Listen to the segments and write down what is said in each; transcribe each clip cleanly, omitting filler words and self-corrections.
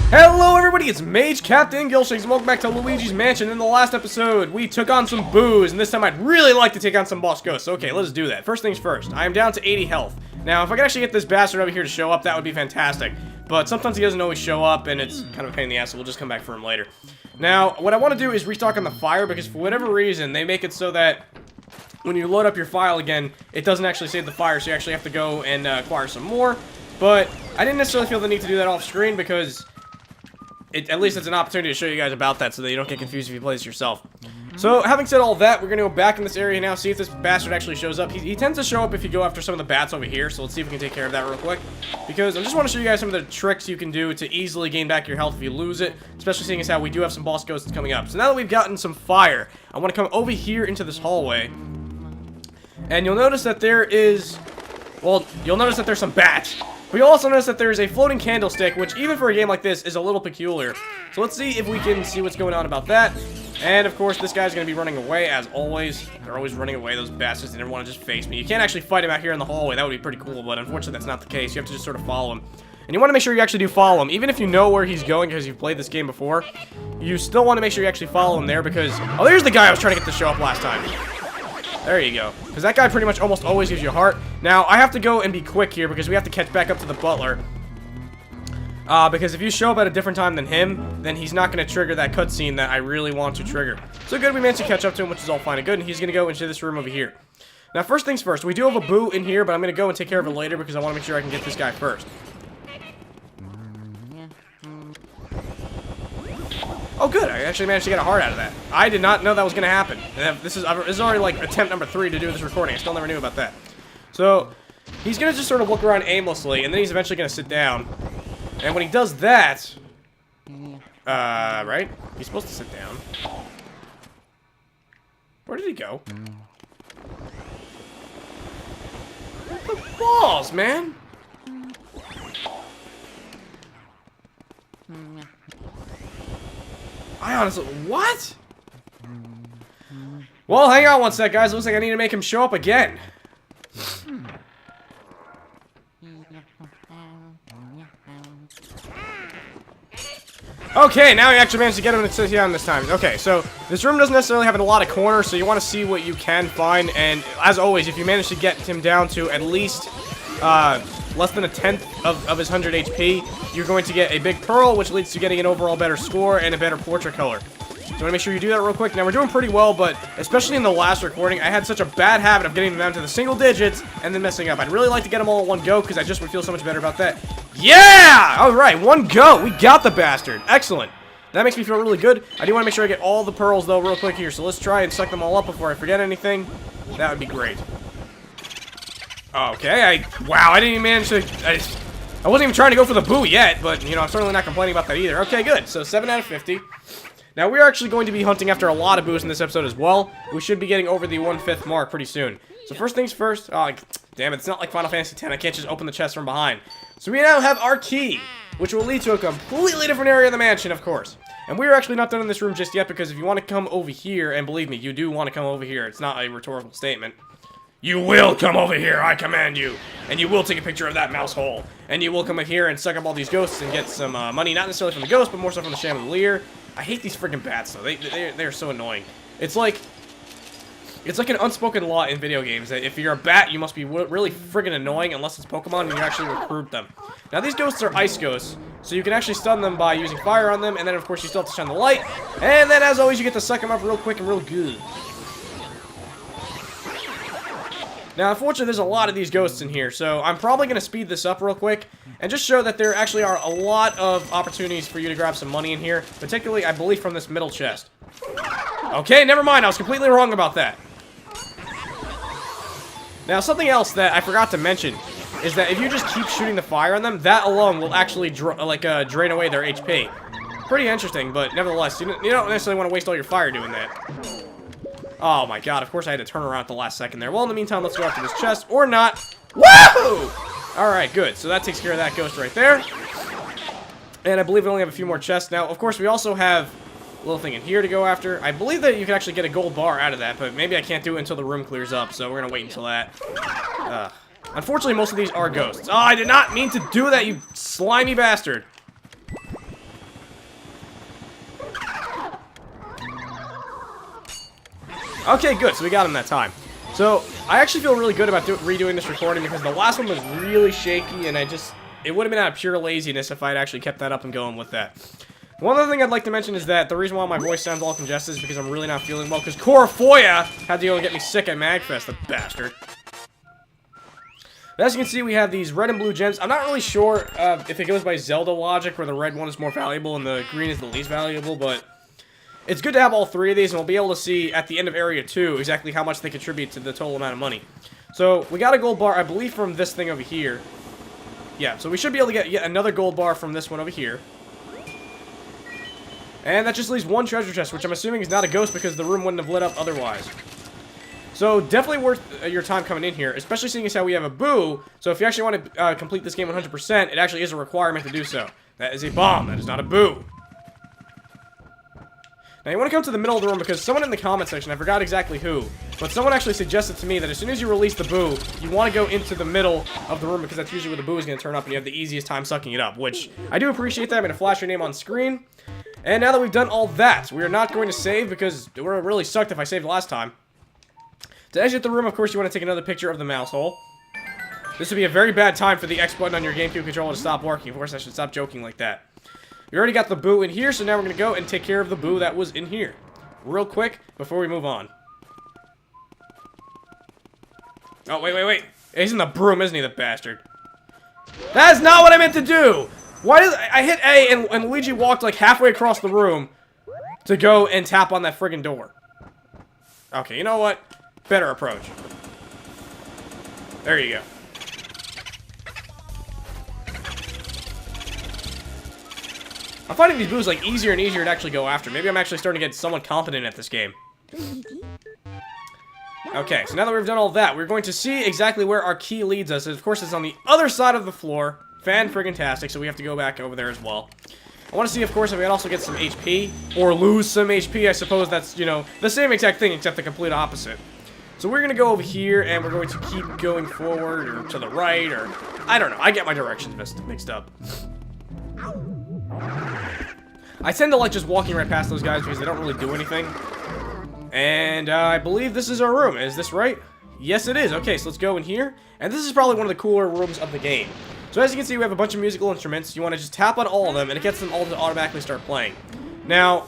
Hello everybody, it's Mage Captain Gilshakes, and welcome back to Luigi's Mansion. In the last episode, we took on some boos, and this time I'd really like to take on some boss ghosts. Okay, let's do that. First things first, I am down to 80 health. Now, if I could actually get this bastard over here to show up, that would be fantastic. But sometimes he doesn't always show up, and it's kind of a pain in the ass, so we'll just come back for him later. Now, what I want to do is restock on the fire, because for whatever reason, they make it so that when you load up your file again, it doesn't actually save the fire, so you actually have to go and acquire some more. But I didn't necessarily feel the need to do that off screen, because at least it's an opportunity to show you guys about that so that you don't get confused if you play this yourself. So, having said all that, we're going to go back in this area now, see if this bastard actually shows up. He tends to show up if you go after some of the bats over here, so let's see if we can take care of that real quick. Because I just want to show you guys some of the tricks you can do to easily gain back your health if you lose it, especially seeing as how we do have some boss ghosts coming up. So now that we've gotten some fire, I want to come over here into this hallway, and you'll notice that there is, well, you'll notice that there's some bats. But you'll also notice that there's a floating candlestick, which even for a game like this is a little peculiar. So let's see if we can see what's going on about that. And of course, this guy's going to be running away as always. They're always running away, those bastards. They never want to just face me. You can't actually fight him out here in the hallway. That would be pretty cool, but unfortunately that's not the case. You have to just sort of follow him. And you want to make sure you actually do follow him. Even if you know where he's going because you've played this game before, you still want to make sure you actually follow him there because... Oh, there's the guy I was trying to get to show up last time. There you go. Because that guy pretty much almost always gives you a heart. Now, I have to go and be quick here because we have to catch back up to the Butler. Because if you show up at a different time than him, then he's not going to trigger that cutscene that I really want to trigger. So good, we managed to catch up to him, which is all fine and good. And he's going to go into this room over here. Now, first things first. We do have a boo in here, but I'm going to go and take care of it later because I want to make sure I can get this guy first. Oh, good. I actually managed to get a heart out of that. I did not know that was going to happen. This is already, like, attempt number 3 to do this recording. I still never knew about that. So, he's going to just sort of look around aimlessly, and then he's eventually going to sit down. And when he does that... right? He's supposed to sit down. Where did he go? What the balls, man? I honestly... What? Well, hang on one sec, guys. Looks like I need to make him show up again. Okay, now we actually managed to get him to sit down this time. Okay, so this room doesn't necessarily have a lot of corners, so you want to see what you can find. And as always, if you manage to get him down to at least less than a tenth of his 100 HP, you're going to get a big pearl, which leads to getting an overall better score and a better portrait color. So you want to make sure you do that real quick. Now, we're doing pretty well, but especially in the last recording, I had such a bad habit of getting them down to the single digits and then messing up. I'd really like to get them all at one go, because I just would feel so much better about that. Yeah! Alright, one go! We got the bastard. Excellent. That makes me feel really good. I do want to make sure I get all the pearls, though, real quick here. So let's try and suck them all up before I forget anything. That would be great. Okay, wow, I didn't even manage to... I wasn't even trying to go for the boo yet, but, you know, I'm certainly not complaining about that either. Okay, good. So, 7 out of 50. Now, we're actually going to be hunting after a lot of boos in this episode as well. We should be getting over the 1/5 mark pretty soon. So, first things first... Oh, damn it, it's not like Final Fantasy X. I can't just open the chest from behind. So, we now have our key, which will lead to a completely different area of the mansion, of course. And we're actually not done in this room just yet, because if you want to come over here, and believe me, you do want to come over here. It's not a rhetorical statement. You will come over here, I command you. And you will take a picture of that mouse hole. And you will come in here and suck up all these ghosts and get some money, not necessarily from the ghosts, but more so from the chandelier. I hate these freaking bats, though. They're so annoying. It's like an unspoken law in video games that if you're a bat, you must be really friggin' annoying unless it's Pokemon and you actually recruit them. Now, these ghosts are ice ghosts, so you can actually stun them by using fire on them, and then, of course, you still have to shine the light. And then, as always, you get to suck them up real quick and real good. Now, unfortunately, there's a lot of these ghosts in here, so I'm probably going to speed this up real quick and just show that there actually are a lot of opportunities for you to grab some money in here, particularly, I believe, from this middle chest. Okay, never mind. I was completely wrong about that. Now, something else that I forgot to mention is that if you just keep shooting the fire on them, that alone will actually drain away their HP. Pretty interesting, but nevertheless, you don't necessarily want to waste all your fire doing that. Oh my god, of course I had to turn around at the last second there. Well, in the meantime, let's go after this chest, or not. Woo! Alright, good. So that takes care of that ghost right there. And I believe we only have a few more chests now. Of course, we also have a little thing in here to go after. I believe that you can actually get a gold bar out of that, but maybe I can't do it until the room clears up, so we're gonna wait until that. Unfortunately, most of these are ghosts. Oh, I did not mean to do that, you slimy bastard. Okay, good. So we got him that time. So I actually feel really good about redoing this recording because the last one was really shaky, and it would have been out of pure laziness if I had actually kept that up and going with that. One other thing I'd like to mention is that the reason why my voice sounds all congested is because I'm really not feeling well, because Corafoya had to go and get me sick at MagFest, the bastard. But as you can see, we have these red and blue gems. I'm not really sure if it goes by Zelda logic, where the red one is more valuable and the green is the least valuable, but it's good to have all three of these, and we'll be able to see at the end of Area 2 exactly how much they contribute to the total amount of money. So, we got a gold bar, I believe, from this thing over here. Yeah, so we should be able to get yet another gold bar from this one over here. And that just leaves one treasure chest, which I'm assuming is not a ghost because the room wouldn't have lit up otherwise. So, definitely worth your time coming in here, especially seeing as how we have a boo. So, if you actually want to complete this game 100%, it actually is a requirement to do so. That is a bomb. That is not a boo. Now, you want to come to the middle of the room because someone in the comment section, I forgot exactly who, but someone actually suggested to me that as soon as you release the boo, you want to go into the middle of the room because that's usually where the boo is going to turn up and you have the easiest time sucking it up, which I do appreciate that. I'm going to flash your name on screen. And now that we've done all that, we are not going to save because it would have really sucked if I saved last time. To exit the room, of course, you want to take another picture of the mouse hole. This would be a very bad time for the X button on your GameCube controller to stop working. Of course, I should stop joking like that. We already got the boo in here, so now we're going to go and take care of the boo that was in here. Real quick, before we move on. Oh, wait. He's in the broom, isn't he, the bastard? That is not what I meant to do! Why did I hit A and Luigi walked like halfway across the room to go and tap on that friggin' door? Okay, you know what? Better approach. There you go. I'm finding these boos like easier and easier to actually go after. Maybe I'm actually starting to get somewhat competent at this game. Okay, so now that we've done all that, we're going to see exactly where our key leads us. And of course, it's on the other side of the floor. Fan-friggin-tastic, so we have to go back over there as well. I want to see, of course, if we can also get some HP. Or lose some HP, I suppose that's, you know, the same exact thing, except the complete opposite. So we're going to go over here, and we're going to keep going forward, or to the right, or... I don't know, I get my directions mixed up. I tend to like just walking right past those guys because they don't really do anything. And I believe this is our room. Is this right? Yes, it is. Okay, so let's go in here. And this is probably one of the cooler rooms of the game. So as you can see, we have a bunch of musical instruments. You want to just tap on all of them, and it gets them all to automatically start playing. Now,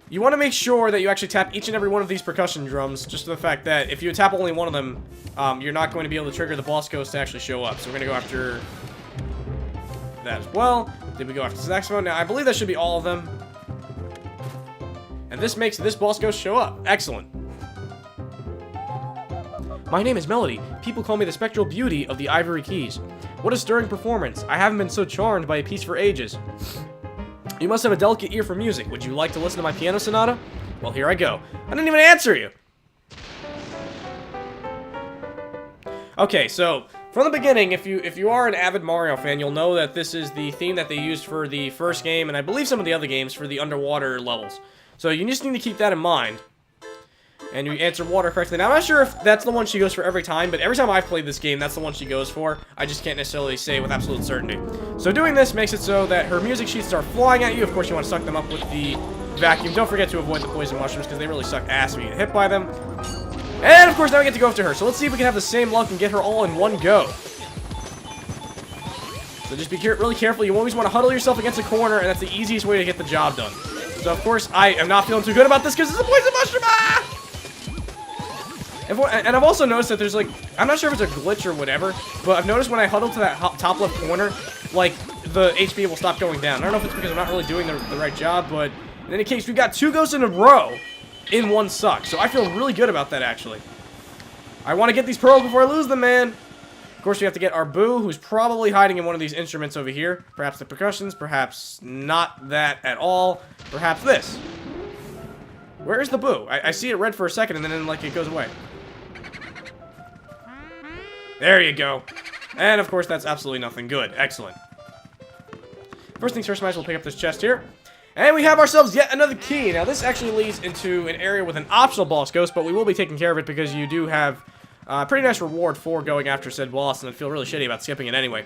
you want to make sure that you actually tap each and every one of these percussion drums, just for the fact that if you tap only one of them, you're not going to be able to trigger the boss ghost to actually show up. So we're going to go after that as well. Did we go after the saxophone? Now, I believe that should be all of them. And this makes this boss ghost show up. Excellent. My name is Melody. People call me the spectral beauty of the Ivory Keys. What a stirring performance. I haven't been so charmed by a piece for ages. You must have a delicate ear for music. Would you like to listen to my piano sonata? Well, here I go. I didn't even answer you. Okay, so from the beginning, if you are an avid Mario fan, you'll know that this is the theme that they used for the first game, and I believe some of the other games for the underwater levels. So you just need to keep that in mind. And you answer water correctly. Now, I'm not sure if that's the one she goes for every time, but every time I've played this game, that's the one she goes for. I just can't necessarily say with absolute certainty. So doing this makes it so that her music sheets start flying at you. Of course, you want to suck them up with the vacuum. Don't forget to avoid the poison mushrooms, because they really suck ass when you get hit by them. And, of course, now we get to go after her. So let's see if we can have the same luck and get her all in one go. So just be really careful. You always want to huddle yourself against a corner, and that's the easiest way to get the job done. So, of course, I am not feeling too good about this because it's a poison mushroom! Ah! And I've also noticed that there's, like, I'm not sure if it's a glitch or whatever, but I've noticed when I huddle to that top left corner, like, the HP will stop going down. I don't know if it's because I'm not really doing the right job, but in any case, we've got 2 ghosts in a row in one suck. So I feel really good about that, actually. I want to get these pearls before I lose them, man. Of course, we have to get our boo, who's probably hiding in one of these instruments over here. Perhaps the percussions, perhaps not that at all. Perhaps this. Where is the boo? I see it red for a second, and then, like, it goes away. There you go. And, of course, that's absolutely nothing good. Excellent. First things first, might as well pick up this chest here. And we have ourselves yet another key. Now, this actually leads into an area with an optional boss ghost, but we will be taking care of it because you do have a pretty nice reward for going after said boss, and I feel really shitty about skipping it anyway.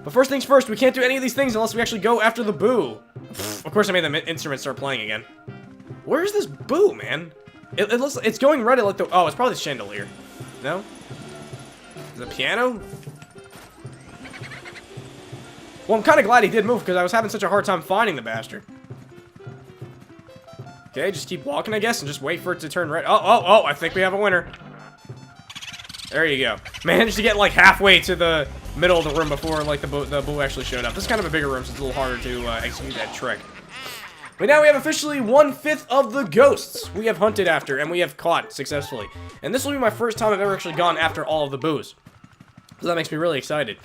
But first things first, we can't do any of these things unless we actually go after the boo. Of course, I made the instruments start playing again. Where's this boo, man? It looks, it's going red at like the, oh, it's probably the chandelier. No? The piano? Well, I'm kind of glad he did move because I was having such a hard time finding the bastard. Okay, just keep walking, I guess, and just wait for it to turn red. Oh, I think we have a winner. There you go. Managed to get like halfway to the middle of the room before like the boo actually showed up. This is kind of a bigger room, so it's a little harder to execute that trick. But now we have officially 1/5 of the ghosts we have hunted after and we have caught successfully. And this will be my first time I've ever actually gone after all of the boos. So that makes me really excited.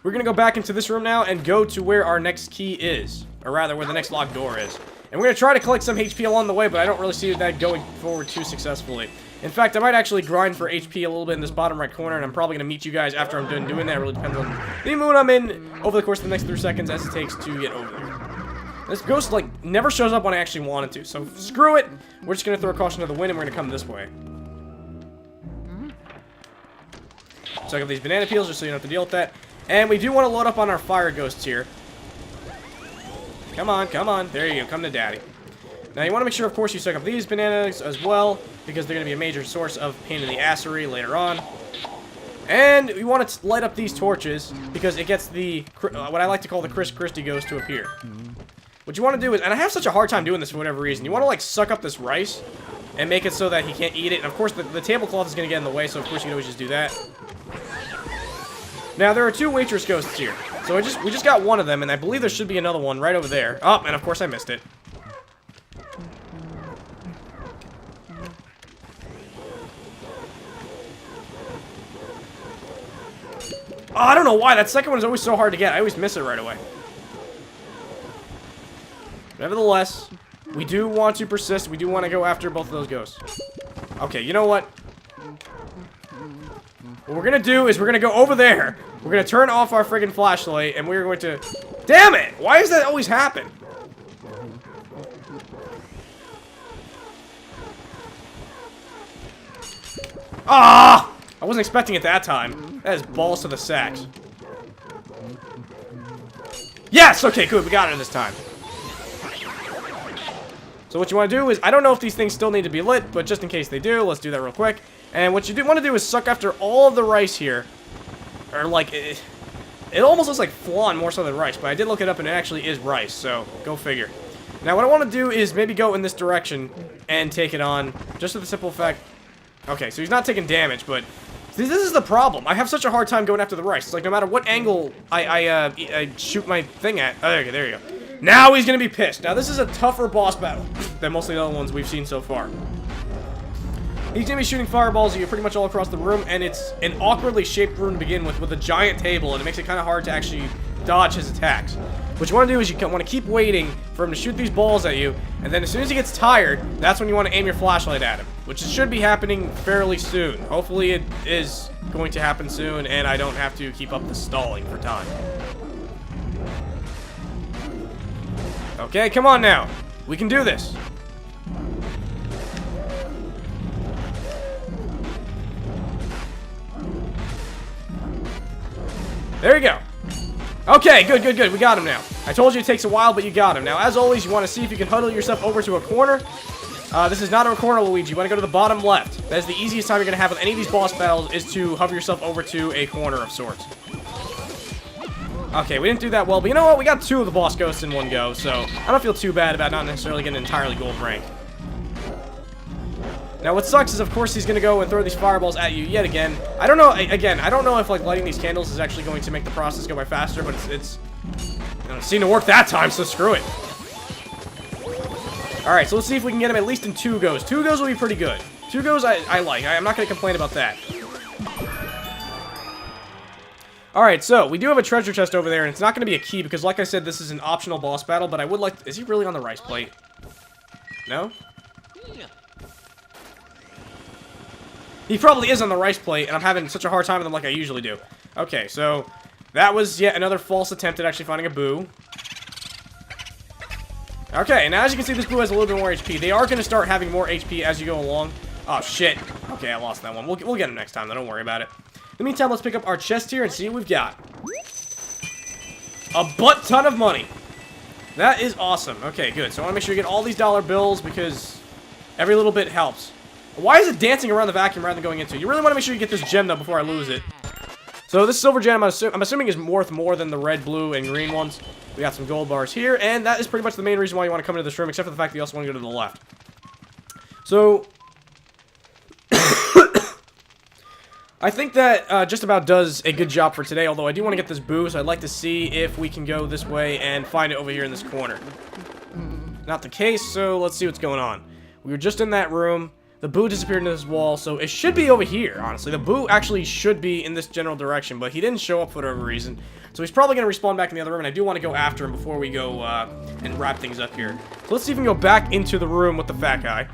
We're going to go back into this room now and go to where our next key is. Or rather, where the next locked door is. And we're going to try to collect some HP along the way, but I don't really see that going forward too successfully. In fact, I might actually grind for HP a little bit in this bottom right corner, and I'm probably going to meet you guys after I'm done doing that. It really depends on the mood I'm in over the course of the next 3 seconds as it takes to get over there. This ghost, like, never shows up when I actually want it to, so screw it. We're just going to throw caution to the wind, and we're going to come this way. Suck up these banana peels just so you don't have to deal with that. And we do want to load up on our fire ghosts here. Come on, come on. There you go. Come to daddy. Now, you want to make sure, of course, you suck up these bananas as well, because they're going to be a major source of pain in the assery later on. And we want to light up these torches, because it gets the, what I like to call the Chris Christie ghost to appear. What you want to do is, and I have such a hard time doing this for whatever reason, you want to, like, suck up this rice and make it so that he can't eat it. And, of course, the tablecloth is going to get in the way, so, of course, you can always just do that. Now, there are 2 waitress ghosts here. So we just got one of them, and I believe there should be another one right over there. Oh, and of course I missed it. Oh, I don't know why. That second one is always so hard to get. I always miss it right away. Nevertheless, we do want to persist. We do want to go after both of those ghosts. Okay, you know what? What we're gonna do is we're gonna go over there. We're gonna turn off our friggin' flashlight, and we're going to... Damn it! Why does that always happen? Ah! I wasn't expecting it that time. That is balls to the sacks. Yes! Okay, good. We got it this time. So what you want to do is, I don't know if these things still need to be lit, but just in case they do, let's do that real quick. And what you want to do is suck after all of the rice here. Or like, it almost looks like flan more so than rice, but I did look it up and it actually is rice, so go figure. Now what I want to do is maybe go in this direction and take it on, just for the simple fact... Okay, so he's not taking damage, but this is the problem. I have such a hard time going after the rice. It's like no matter what angle I shoot my thing at... Oh, there you go. Now he's going to be pissed. Now this is a tougher boss battle than most of the other ones we've seen so far. He's going to be shooting fireballs at you pretty much all across the room, and it's an awkwardly shaped room to begin with a giant table, and it makes it kind of hard to actually dodge his attacks. What you want to do is you want to keep waiting for him to shoot these balls at you, and then as soon as he gets tired, that's when you want to aim your flashlight at him, which should be happening fairly soon. Hopefully it is going to happen soon, and I don't have to keep up the stalling for time. Okay, come on now. We can do this. There you go. Okay, good. We got him now. I told you it takes a while, but you got him. Now, as always, you want to see if you can huddle yourself over to a corner. This is not a corner, Luigi. You want to go to the bottom left. That is the easiest time you're going to have with any of these boss battles, is to hover yourself over to a corner of sorts. Okay, we didn't do that well, but you know what? We got 2 of the boss ghosts in one go, so I don't feel too bad about not necessarily getting an entirely gold rank. Now, what sucks is, of course, he's going to go and throw these fireballs at you yet again. I don't know, again, I don't know if, like, lighting these candles is actually going to make the process go by faster, but it seemed to work that time, so screw it. Alright, so let's see if we can get him at least in 2 goes. 2 goes will be pretty good. 2 goes I like. I'm not going to complain about that. Alright, so we do have a treasure chest over there, and it's not going to be a key, because like I said, this is an optional boss battle, but I would like... Is he really on the rice plate? No? He probably is on the rice plate, and I'm having such a hard time with him like I usually do. Okay, so that was yet another false attempt at actually finding a boo. Okay, now as you can see, this boo has a little bit more HP. They are going to start having more HP as you go along. Oh, shit. Okay, I lost that one. We'll get him next time, though. Don't worry about it. In the meantime, let's pick up our chest here and see what we've got. A butt ton of money. That is awesome. Okay, good. So I want to make sure you get all these dollar bills because every little bit helps. Why is it dancing around the vacuum rather than going into it? You really want to make sure you get this gem, though, before I lose it. So this silver gem, I'm assuming is worth more than the red, blue, and green ones. We got some gold bars here, and that is pretty much the main reason why you want to come into this room, except for the fact that you also want to go to the left. So, I think that just about does a good job for today, although I do want to get this boo, so I'd like to see if we can go this way and find it over here in this corner. Not the case, so let's see what's going on. We were just in that room. The boo disappeared into this wall, so it should be over here, honestly. The boo actually should be in this general direction, but he didn't show up for whatever reason. So he's probably going to respawn back in the other room, and I do want to go after him before we go and wrap things up here. So let's see if we can go back into the room with the fat guy.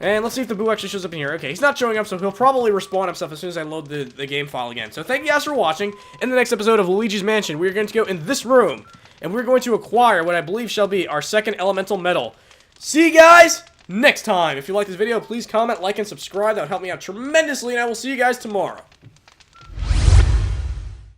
And let's see if the boo actually shows up in here. Okay, he's not showing up, so he'll probably respawn himself as soon as I load the game file again. So thank you guys for watching. In the next episode of Luigi's Mansion, we're going to go in this room, and we're going to acquire what I believe shall be our second elemental medal. See you guys next time. If you like this video, please comment, like, and subscribe. That would help me out tremendously, and I will see you guys tomorrow.